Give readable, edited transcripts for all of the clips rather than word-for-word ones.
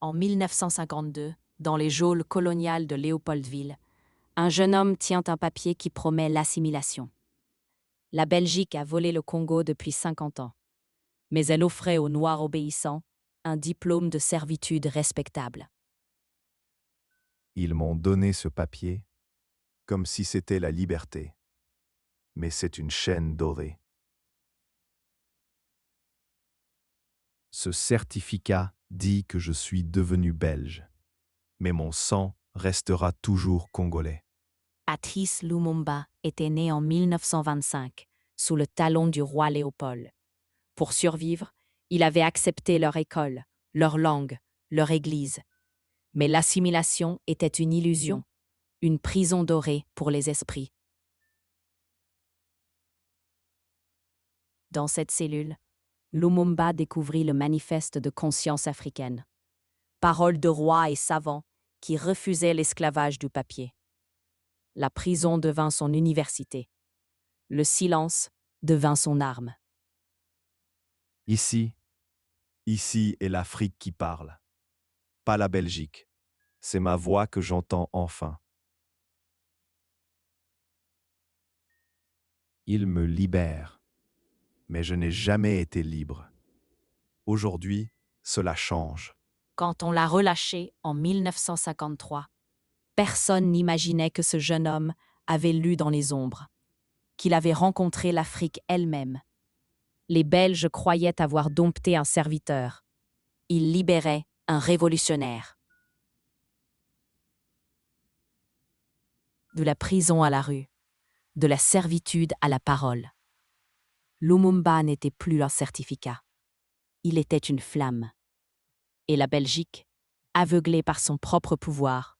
En 1952, dans les geôles coloniales de Léopoldville, un jeune homme tient un papier qui promet l'assimilation. La Belgique a volé le Congo depuis 50 ans, mais elle offrait aux Noirs obéissants un diplôme de servitude respectable. Ils m'ont donné ce papier comme si c'était la liberté. Mais c'est une chaîne dorée. Ce certificat dit que je suis devenu belge, mais mon sang restera toujours congolais. Patrice Lumumba était né en 1925, sous le talon du roi Léopold. Pour survivre, il avait accepté leur école, leur langue, leur église. Mais l'assimilation était une illusion, une prison dorée pour les esprits. Dans cette cellule, Lumumba découvrit le manifeste de conscience africaine. Paroles de rois et savants qui refusaient l'esclavage du papier. La prison devint son université. Le silence devint son arme. Ici est l'Afrique qui parle, pas la Belgique. C'est ma voix que j'entends enfin. Il me libère, mais je n'ai jamais été libre. Aujourd'hui, cela change. Quand on l'a relâché en 1953, personne n'imaginait que ce jeune homme avait lu dans les ombres, qu'il avait rencontré l'Afrique elle-même. Les Belges croyaient avoir dompté un serviteur. Ils libéraient un révolutionnaire. De la prison à la rue, de la servitude à la parole. Lumumba n'était plus un certificat. Il était une flamme. Et la Belgique, aveuglée par son propre pouvoir,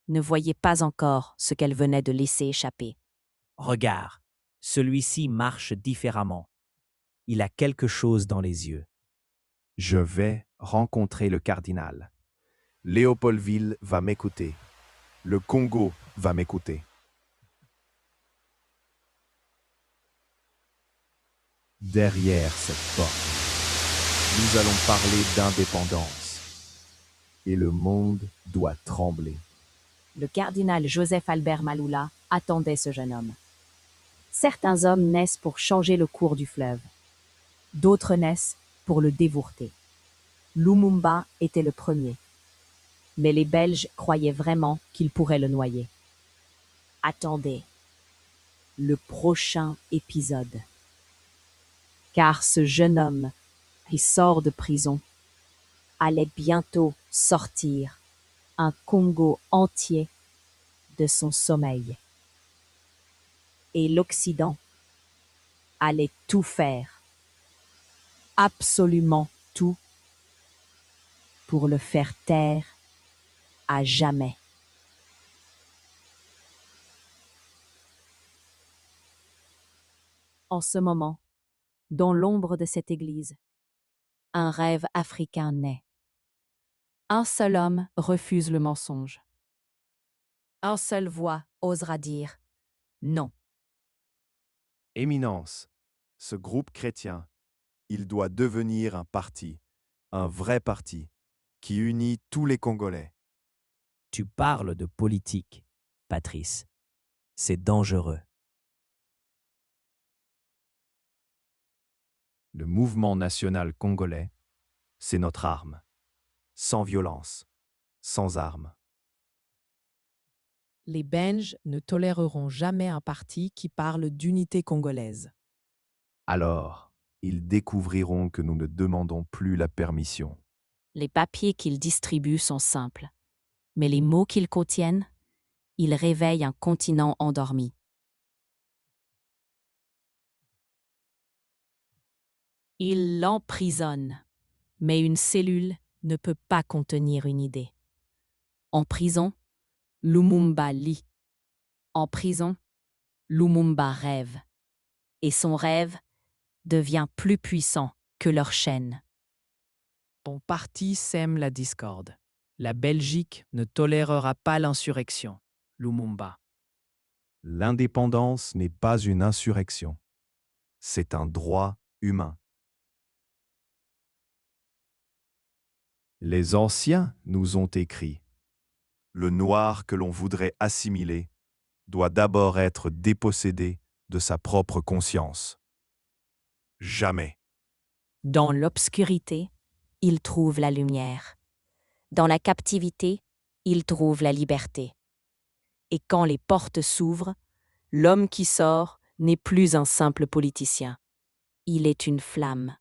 ne voyait pas encore ce qu'elle venait de laisser échapper. Regarde, celui-ci marche différemment. Il a quelque chose dans les yeux. Je vais rencontrer le cardinal. Léopoldville va m'écouter. Le Congo va m'écouter. Derrière cette porte, nous allons parler d'indépendance. Et le monde doit trembler. Le cardinal Joseph Albert Maloula attendait ce jeune homme. Certains hommes naissent pour changer le cours du fleuve. D'autres naissent pour le dévourter. Lumumba était le premier. Mais les Belges croyaient vraiment qu'il pourrait le noyer. Attendez le prochain épisode. Car ce jeune homme qui sort de prison allait bientôt sortir un Congo entier de son sommeil. Et l'Occident allait tout faire, absolument tout, pour le faire taire à jamais. En ce moment, dans l'ombre de cette église, un rêve africain naît. Un seul homme refuse le mensonge. Un seule voix osera dire non. Éminence, ce groupe chrétien, il doit devenir un parti, un vrai parti, qui unit tous les Congolais. Tu parles de politique, Patrice. C'est dangereux. Le mouvement national congolais, c'est notre arme. Sans violence, sans armes. Les Belges ne toléreront jamais un parti qui parle d'unité congolaise. Alors, ils découvriront que nous ne demandons plus la permission. Les papiers qu'ils distribuent sont simples, mais les mots qu'ils contiennent, ils réveillent un continent endormi. Ils l'emprisonnent, mais une cellule ne peut pas contenir une idée. En prison, Lumumba lit. En prison, Lumumba rêve. Et son rêve devient plus puissant que leur chaîne. Ton parti sème la discorde. La Belgique ne tolérera pas l'insurrection. Lumumba. L'indépendance n'est pas une insurrection. C'est un droit humain. Les anciens nous ont écrit: le noir que l'on voudrait assimiler doit d'abord être dépossédé de sa propre conscience. Jamais. Dans l'obscurité, il trouve la lumière. Dans la captivité, il trouve la liberté. Et quand les portes s'ouvrent, l'homme qui sort n'est plus un simple politicien. Il est une flamme.